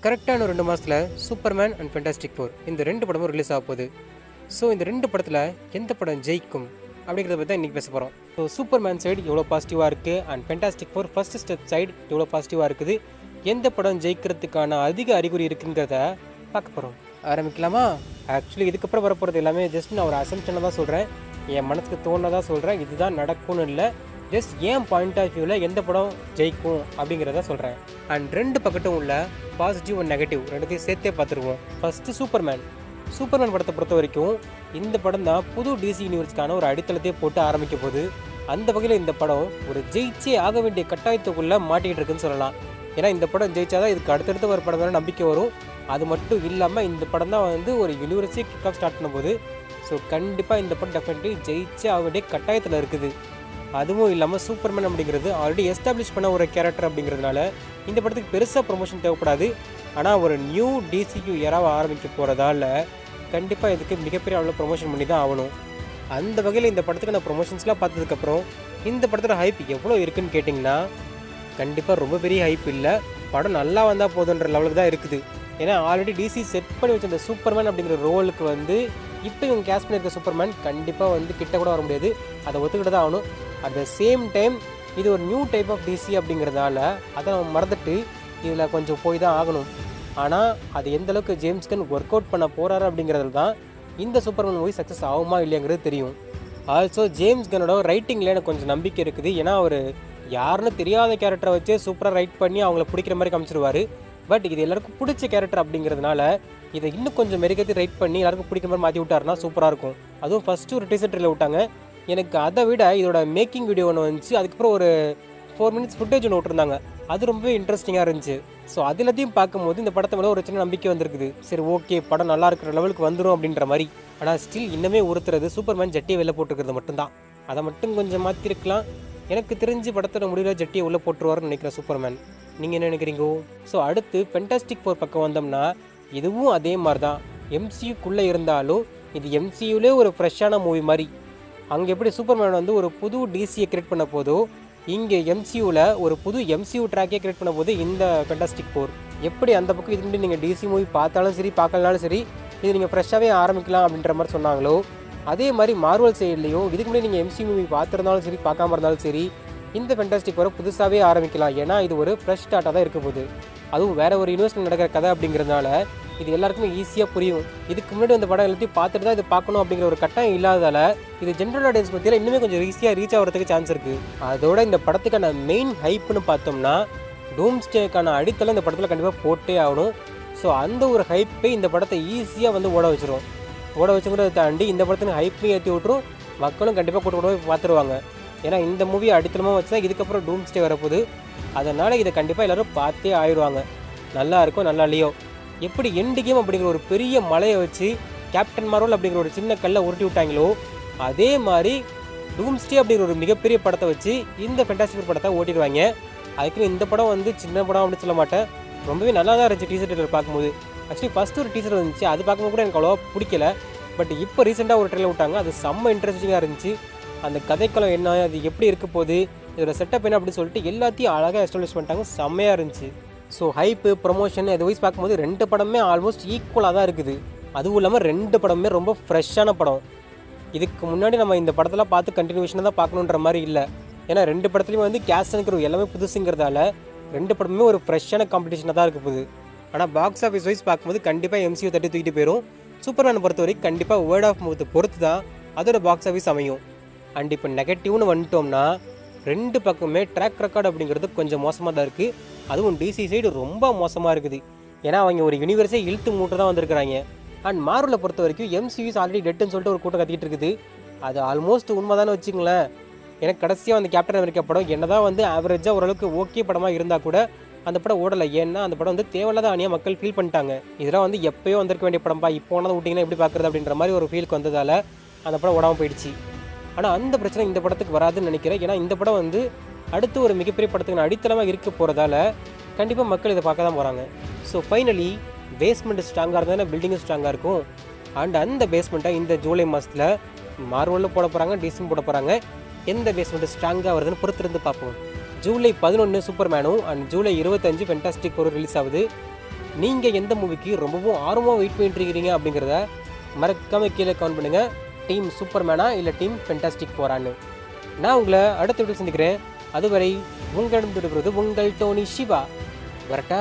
கரெக்டான 2 மாசத்துல Superman and fantastic four இந்த 2 படமும் ரிலீஸ் ஆக போகுது. ஸோ இந்த 2 படத்தில் எந்த படம் ஜெயிக்கும் அப்படிங்கிறத பற்றி தான் இன்றைக்கி பேச போகிறோம். ஸோ சூப்பர்மேன் சைடு எவ்வளோ பாசிட்டிவாக இருக்குது and fantastic four first step side எவ்வளோ பாசிட்டிவாக இருக்குது, எந்த படம் ஜெயிக்கிறதுக்கான அதிக அறிகுறி இருக்குங்கிறத பார்க்க போகிறோம். ஆரம்பிக்கலாமா? ஆக்சுவலி இதுக்கப்புறம் வரப்போகிறது எல்லாமே ஜஸ்ட் நான் ஒரு அசம்ஷனை தான் சொல்கிறேன், என் மனசுக்கு தோணுனதாக சொல்கிறேன். இதுதான் நடக்கும்னு இல்லை, ஜஸ்ட் ஏன் பாயிண்ட் ஆஃப் வியூவில் எந்த படம் ஜெயிக்கும் அப்படிங்கிறத சொல்கிறேன். அண்ட் 2 பக்கட்டும் உள்ள பாசிட்டிவ் அண்ட் நெகட்டிவ் ரெண்டுத்தையும் சேர்த்தே பார்த்துருவோம். ஃபஸ்ட்டு சூப்பர்மேன் படத்தை பொறுத்த வரைக்கும் இந்த படம் தான் புது டிசி யூனிவர்ஸ்க்கான ஒரு அடித்தளத்தையே போட்டு ஆரம்பிக்க போகுது. அந்த வகையில் இந்த படம் ஒரு ஜெயிச்சே ஆக வேண்டிய கட்டாயத்துக்குள்ளே மாட்டிக்கிட்டு இருக்குன்னு சொல்லலாம். ஏன்னா இந்த படம் ஜெயிச்சாதான் இதுக்கு அடுத்தடுத்து ஒரு படம் வேறு நம்பிக்கை வரும். அது மட்டும் இல்லாமல் இந்த படம் தான் வந்து ஒரு யூனிவர்ஸே கிக் ஆஃப் ஸ்டார்ட் பண்ணும்போது, ஸோ கண்டிப்பாக இந்த படம் டெஃபினெட்லி ஜெயிச்சே ஆக வேண்டிய கட்டாயத்தில் இருக்குது. அதுவும் இல்லாமல் சூப்பர்மேன் அப்படிங்கிறது ஆல்ரெடி எஸ்டாப்ளிஷ் பண்ண ஒரு கேரக்டர் அப்படிங்கிறதுனால இந்த படத்துக்கு பெருசாக ப்ரொமோஷன் தேவைப்படாது. ஆனால் ஒரு நியூ டிசிக்கு யாராவது ஆரம்பிக்க போகிறதால கண்டிப்பாக இதுக்கு மிகப்பெரிய அளவில் ப்ரொமோஷன் பண்ணி தான் ஆகணும். அந்த வகையில் இந்த படத்துக்கு நான் ப்ரொமோஷன்ஸ்லாம் பார்த்ததுக்கப்புறம் இந்த படத்தோட ஹைப் எவ்வளோ இருக்குதுன்னு கேட்டிங்கன்னா கண்டிப்பாக ரொம்ப பெரிய ஹைப் இல்லை, படம் நல்லா வந்தால் போதுன்ற லெவலுக்கு தான் இருக்குது. ஏன்னா ஆல்ரெடி டிசி செட் பண்ணி வச்ச இந்த சூப்பர்மேன் அப்படிங்கிற ரோலுக்கு வந்து இப்போ இவங்க கேஸ்ட் பண்ணியிருக்க சூப்பர்மேன் கண்டிப்பாக வந்து கிட்ட கூட வர முடியாது, அதை ஒத்துக்கிட்டு தான் ஆகணும். அட் த சேம் டைம் இது ஒரு நியூ டைப் ஆஃப் டிசி அப்படிங்கிறதால அதை நம்ம மறந்துட்டு இதில் கொஞ்சம் போய் தான் ஆகணும். ஆனால் அது எந்தளவுக்கு ஜேம்ஸ் கன் ஒர்க் அவுட் பண்ண போகிறாரு அப்படிங்கிறதுல தான் இந்த சூப்பர்மேன் மூவி சக்ஸஸ் ஆகுமா இல்லைங்கிறது தெரியும். ஆல்சோ ஜேம்ஸ் கன்னோட ரைட்டிங்கில் எனக்கு கொஞ்சம் நம்பிக்கை இருக்குது. ஏன்னா அவர் யாருன்னு தெரியாத கேரக்டரை வச்சு சூப்பராக ரைட் பண்ணி அவங்கள பிடிக்கிற மாதிரி காமிச்சிருவார். பட் இது எல்லாருக்கும் பிடிச்ச கேரக்டர் அப்படிங்கிறதுனால இதை இன்னும் கொஞ்சம் மெருகேற்றி ரைட் பண்ணி எல்லாருக்கும் பிடிக்கிற மாதிரி மாற்றி விட்டாருன்னா சூப்பராக இருக்கும். அதுவும் ஃபஸ்ட்டு ஒரு டீசர் ட்ரெயிலர் விட்டாங்க, எனக்கு அதை விட இதோட மேக்கிங் வீடியோ ஒன்று வந்துச்சு, அதுக்கப்புறம் ஒரு 4 மினிட்ஸ் ஃபுட்டேஜ் ஒன்று விட்டுருந்தாங்க, அது ரொம்பவே இன்ட்ரெஸ்டிங்காக இருந்துச்சு. ஸோ அது எல்லாத்தையும் பார்க்கும்போது இந்த படத்தை மேலே ஒரு சின்ன நம்பிக்கை வந்திருக்குது. சரி ஓகே, படம் நல்லா இருக்கிற லெவலுக்கு வந்துடும் அப்படின்ற மாதிரி. ஆனால் ஸ்டில் இன்னமே உறுத்துறது சூப்பர்மேன் ஜட்டியை வெளில போட்டுருக்கிறது மட்டும்தான். அதை மட்டும் கொஞ்சம் மாற்றிருக்கலாம். எனக்கு தெரிஞ்சு படத்தோட முடிவில் ஜட்டியை உள்ளே போட்டுருவாருன்னு நினைக்கிறேன் சூப்பர்மேன். நீங்கள் என்ன நினைக்கிறீங்கோ? ஸோ அடுத்து ஃபென்டாஸ்டிக் ஃபோர் பக்கம் வந்தோம்னா இதுவும் அதே மாதிரி தான், எம்சியூக்குள்ளே இருந்தாலும் இது எம்சியூலே ஒரு ஃப்ரெஷ்ஷான மூவி மாதிரி. அங்கே எப்படி சூப்பர்மேன் வந்து ஒரு புது டிசியை கிரியேட் பண்ண போதோ, இங்கே எம்சியூவில் ஒரு புது எம்சியூ ட்ராக்கே கிரியேட் பண்ண போது இந்த ஃபென்டாஸ்டிக் ஃபோர் எப்படி அந்த பக்கம் இது முன்னாடி நீங்கள் டிசி மூவி பார்த்தாலும் சரி பார்க்கலனாலும் சரி இது நீங்கள் ஃப்ரெஷ்ஷாகவே ஆரம்பிக்கலாம் அப்படின்ற மாதிரி சொன்னாங்களோ, அதே மாதிரி மார்வல் சைட்லேயும் இதுக்கு முன்னாடி நீங்கள் எம்சியூ மூவி பார்த்துருந்தாலும் சரி பார்க்காம இருந்தாலும் சரி இந்த ஃபென்டாஸ்டிக் ஃபோரை புதுசாகவே ஆரம்பிக்கலாம். ஏன்னா இது ஒரு ஃப்ரெஷ் ஸ்டார்ட்டாக தான் இருக்க போகுது. அதுவும் வேறு ஒரு யூனிவர்ஸில் நடக்கிற கதை அப்படிங்கிறதுனால இது எல்லாருக்குமே ஈஸியாக புரியும். இதுக்கு முன்னாடி அந்த படம் எல்லாத்தையும் பார்த்துட்டு தான் இது பார்க்கணும் அப்படிங்கிற ஒரு கட்டாயம் இல்லாததால் இது ஜென்ரல் ஆடியன்ஸ் பற்றியில் இன்னுமே கொஞ்சம் ஈஸியாக ரீச் ஆகிறதுக்கு சான்ஸ் இருக்குது. அதோட இந்த படத்துக்கான மெயின் ஹைப்னு பார்த்தோம்னா டூம்ஸ்டேக்கான அடித்தளம் இந்த படத்தில் கண்டிப்பாக போட்டே ஆகணும். ஸோ அந்த ஒரு ஹைப்பே இந்த படத்தை ஈஸியாக வந்து ஓட வச்சுங்கிறத தாண்டி இந்த படத்துக்கு ஹைப்பையும் ஏற்றி விட்டுரும், மக்களும் கண்டிப்பாக கூட்டு கூட போய் பார்த்துருவாங்க. ஏன்னா இந்த மூவியை அடித்தளமாக வச்சு தான் இதுக்கப்புறம் டூம்ஸ்டே வரப்போகுது. அதனால் இதை கண்டிப்பாக எல்லோரும் பார்த்தே ஆயிடுவாங்க. நல்லா இருக்கும், நல்லா இல்லையோ. எப்படி எண்டு கேம் அப்படிங்கிற ஒரு பெரிய மலையை வச்சு கேப்டன் மார்வல் அப்படிங்கிற ஒரு சின்ன கல்லை உருட்டி விட்டாங்களோ, அதே மாதிரி டூம்ஸ்டே அப்படிங்கிற ஒரு மிகப்பெரிய படத்தை வச்சு இந்த ஃபென்டாஸ்டிக் படத்தை ஓட்டிடுவாங்க. அதுக்குன்னு இந்த படம் வந்து சின்ன படம் அப்படின்னு சொல்ல மாட்டேன், ரொம்பவே நல்லா தான் இருந்துச்சு டீசர் ட்ரெயிலர் பார்க்கும்போது. ஆக்சுவலி ஃபஸ்ட்டு ஒரு டீசர் வந்துச்சு, அது பார்க்கும்போது கூட எனக்கு அவ்வளோவா பிடிக்கல. பட் இப்போ ரீசெண்டாக ஒரு ட்ரெயிலர் விட்டாங்க, அது செம்ம இன்ட்ரெஸ்டிங்காக இருந்துச்சு. அந்த கதைக்களம் என்ன, அது எப்படி இருக்க போகுது, இதோட செட்டப் என்ன அப்படின்னு சொல்லிட்டு எல்லாத்தையும் அழகாக எஸ்டாப்ளிஷ் பண்ணிட்டாங்க, செம்மையாக இருந்துச்சு. ஸோ ஹைப்பு ப்ரொமோஷன் இது வைஸ் பார்க்கும்போது 2 படமே ஆல்மோஸ்ட் ஈக்குவலாக தான் இருக்குது. அதுவும் இல்லாமல் 2 படமே ரொம்ப ஃப்ரெஷ்ஷான படம். இதுக்கு முன்னாடி நம்ம இந்த படத்தெல்லாம் பார்த்து கண்டினியூஷனாக தான் பார்க்கணுன்ற மாதிரி இல்லை. ஏன்னா 2 படத்துலையும் வந்து கேஸ்ட் இருக்கிற எல்லாமே புதுசுங்கிறதால 2 படமே ஒரு ஃப்ரெஷ்ஷான காம்படிஷனாக தான் இருக்க போகுது. ஆனால் பாக்ஸ் ஆஃபீஸ் வைஸ் பார்க்கும்போது கண்டிப்பாக எம்சியூ தட்டி தூக்கிட்டு போயிடும். சூப்பர்மேனை பொறுத்த வரைக்கும் கண்டிப்பாக வேர்ட் ஆஃப் மவுத்தை பொறுத்து தான் அதோட பாக்ஸ் ஆஃபீஸ் அமையும். அண்ட் இப்போ நெகட்டிவ்னு வந்துட்டோம்னா 2 பக்கமே ட்ராக் ரெக்கார்டு அப்படிங்கிறது கொஞ்சம் மோசமாக தான் இருக்குது. அதுவும் டிசி சைடு ரொம்ப மோசமாக இருக்குது. ஏன்னா அவங்க ஒரு யூனிவர்ஸே இழுத்து மூட்டு தான் வந்திருக்கிறாங்க. அண்ட் மார்வலை பொறுத்த வரைக்கும் எம்சியூஸ் ஆல்ரெடி டெட்டுன்னு சொல்லிட்டு ஒரு கூட்டம் கத்திக்கிட்டு இருக்குது. அது ஆல்மோஸ்ட் உண்மை தானே வச்சுங்களேன். எனக்கு கடைசியாக அந்த கேப்டன் அமெரிக்கா படம் என்ன தான் வந்து ஆவரேஜாக ஓரளவுக்கு ஓகே படமாக இருந்தால் கூட அந்த படம் ஓடலை. ஏன்னா அந்த படம் வந்து தேவையில்லாத அணியாக மக்கள் ஃபீல் பண்ணிட்டாங்க. இதெல்லாம் வந்து எப்போயோ வந்திருக்க வேண்டிய படம்பா, இப்போ ஒன்றா விட்டிங்கன்னா எப்படி பார்க்குறது அப்படின்ற மாதிரி ஒரு ஃபீலுக்கு வந்ததால் அந்த படம் ஓடாமல் போயிடுச்சு. ஆனால் அந்த பிரச்சனை இந்த படத்துக்கு வராதுன்னு நினைக்கிறேன். ஏன்னா இந்த படம் வந்து அடுத்து ஒரு மிகப்பெரிய படத்துக்கு அடித்தளமாக இருக்க போகிறதால கண்டிப்பாக மக்கள் இதை பார்க்க தான் போகிறாங்க. ஸோ ஃபைனலி பேஸ்மெண்ட் ஸ்ட்ராங்காக இருந்தால் பில்டிங்கும் ஸ்ட்ராங்காக இருக்கும். அண்ட் அந்த பேஸ்மெண்ட்டை இந்த ஜூலை மாதத்தில் மார்வலில் போட போகிறாங்க, டிசியும் போட போகிறாங்க. எந்த பேஸ்மெண்ட் ஸ்ட்ராங்காக வருதுன்னு பொறுத்திருந்து பார்ப்போம். ஜூலை 11 சூப்பர்மேனும் and July 25 Fantastic Four release ஆகுது. நீங்கள் எந்த மூவிக்கு ரொம்பவும் ஆர்வமாக வெயிட் பண்ணிட்டு இருக்கிறீங்க அப்படிங்கிறத மறக்காம கீழே கமெண்ட் பண்ணுங்கள். டீம் சூப்பர்மேனா இல்லை டீம் ஃபென்டாஸ்டிக் ஃபோரான்னு. நான் உங்களை அடுத்த வீடியோ சந்திக்கிறேன். அதுவரை உங்களிடம் விடுகிறது உங்கள் டோனி சிவா. வரட்டா?